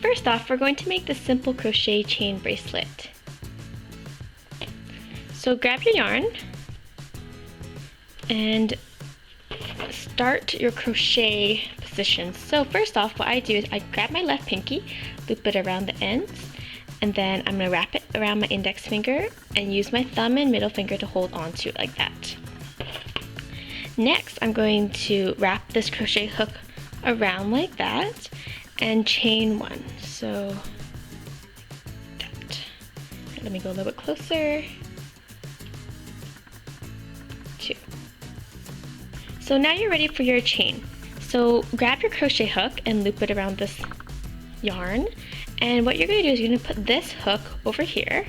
first off, we're going to make the simple crochet chain bracelet. So grab your yarn and start your crochet position. So first off, what I do is I grab my left pinky, loop it around the ends, and then I'm going to wrap it around my index finger and use my thumb and middle finger to hold on to it like that. Next, I'm going to wrap this crochet hook around like that and chain one. So that. Let me go a little bit closer. Two. So now you're ready for your chain. So grab your crochet hook and loop it around this yarn. And what you're going to do is you're going to put this hook over here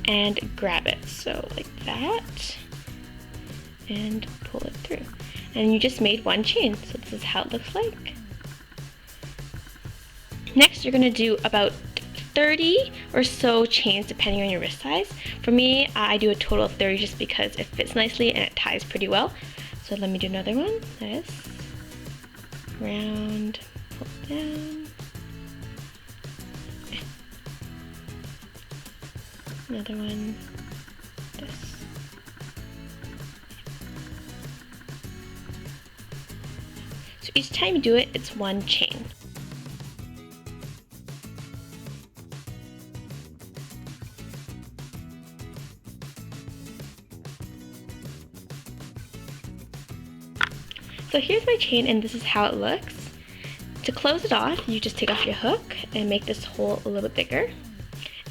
and grab it. So like that. And pull it through. And you just made one chain. So this is how it looks like. Next, you're going to do about 30 or so chains depending on your wrist size. For me, I do a total of 30 just because it fits nicely and it ties pretty well. So let me do another one. This. Round, pull down. Another one. This. So each time you do it, it's one chain. So here's my chain and this is how it looks. To close it off, you just take off your hook and make this hole a little bit bigger.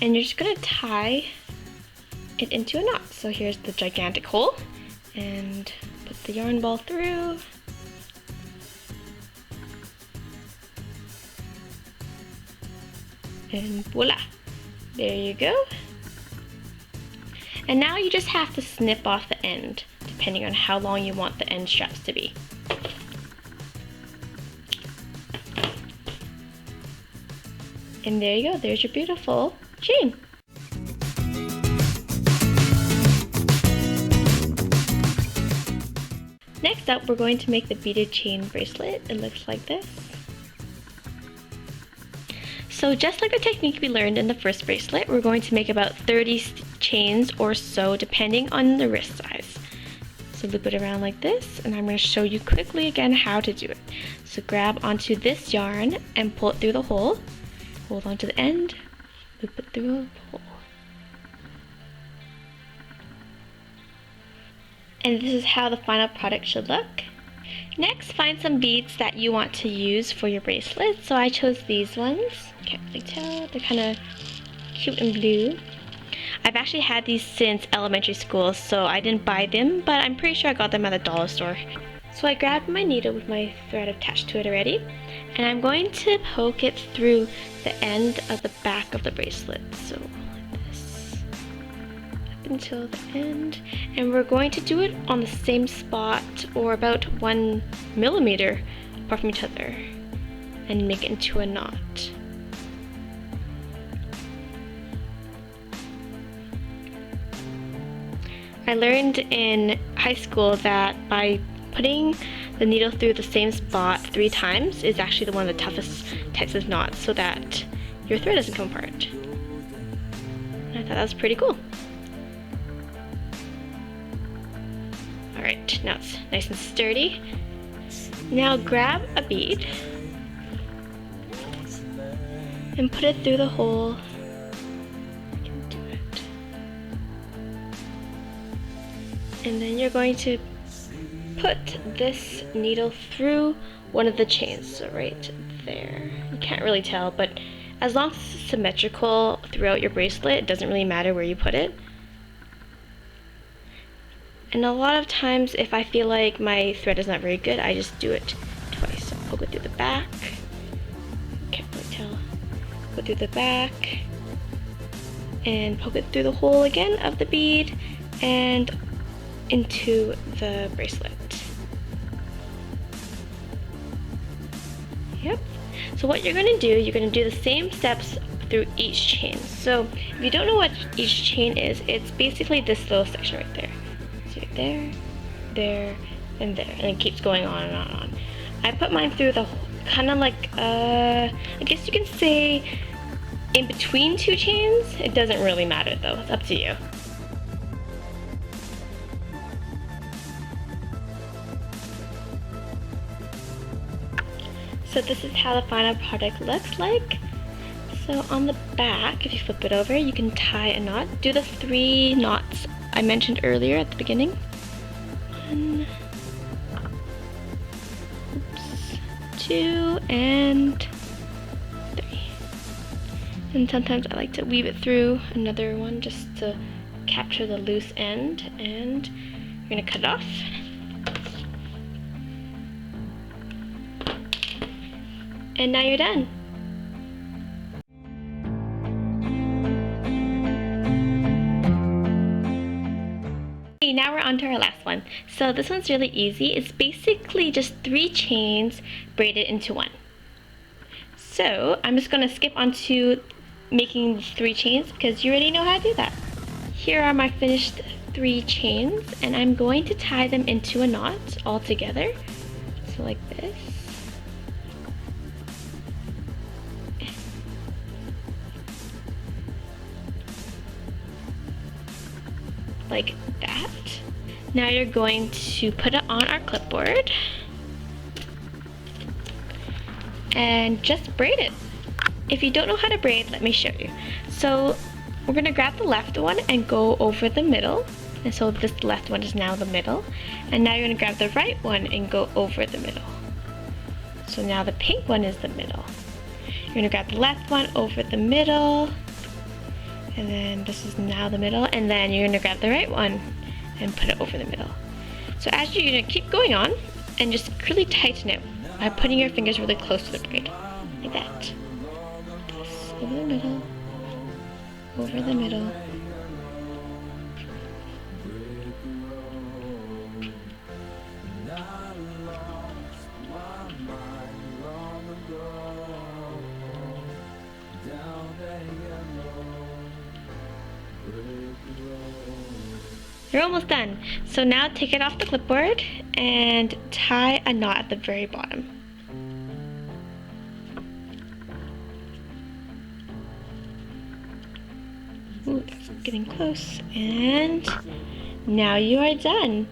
And you're just going to tie it into a knot. So here's the gigantic hole. And put the yarn ball through. And voila! There you go. And now you just have to snip off the end, depending on how long you want the end straps to be. And there you go, there's your beautiful chain. Next up, we're going to make the beaded chain bracelet. It looks like this. So just like the technique we learned in the first bracelet, we're going to make about 30 chains or so depending on the wrist size. So loop it around like this, and I'm going to show you quickly again how to do it. So grab onto this yarn and pull it through the hole. Hold on to the end, loop it through the hole. And this is how the final product should look. Next, find some beads that you want to use for your bracelet. So I chose these ones. Can't really tell, they're kind of cute and blue. I've actually had these since elementary school, so I didn't buy them, but I'm pretty sure I got them at the dollar store. So I grabbed my needle with my thread attached to it already, and I'm going to poke it through the end of the back of the bracelet. So like this, up until the end. And we're going to do it on the same spot, or about 1 millimeter apart from each other, and make it into a knot. I learned in high school that by putting the needle through the same spot 3 times is actually one of the toughest types of knots, so that your thread doesn't come apart. And I thought that was pretty cool. Alright, now it's nice and sturdy. Now grab a bead and put it through the hole. And then you're going to put this needle through one of the chains, so right there. You can't really tell, but as long as it's symmetrical throughout your bracelet, it doesn't really matter where you put it. And a lot of times, if I feel like my thread is not very good, I just do it twice. So I'll go through the back. Can't really tell. Go through the back. And poke it through the hole again of the bead. And into the bracelet. Yep. So what you're going to do, you're going to do the same steps through each chain. So if you don't know what each chain is, it's basically this little section right there. So there, there, and there, and it keeps going on and on and on. I put mine through the kind of like, I guess you can say in between two chains, it doesn't really matter though. It's up to you. So this is how the final product looks like. So on the back, if you flip it over, you can tie a knot. Do the 3 knots I mentioned earlier at the beginning. 1, 2, and 3. And sometimes I like to weave it through another one just to capture the loose end. And you're gonna cut it off. And now you're done. Okay, now we're on to our last one. So this one's really easy. It's basically just 3 chains braided into one. So I'm just gonna skip onto making the 3 chains because you already know how to do that. Here are my finished 3 chains, and I'm going to tie them into a knot all together. So like this. Like that. Now you're going to put it on our clipboard and just braid it. If you don't know how to braid, let me show you. So we're gonna grab the left one and go over the middle. And so this left one is now the middle. And now you're gonna grab the right one and go over the middle. So now the pink one is the middle. You're gonna grab the left one over the middle. And then this is now the middle, and then you're gonna grab the right one and put it over the middle. So as you're gonna keep going on and just really tighten it by putting your fingers really close to the braid, like that. This over the middle, over the middle. You're almost done. So now take it off the clipboard and tie a knot at the very bottom. Ooh, that's getting close. And now you are done.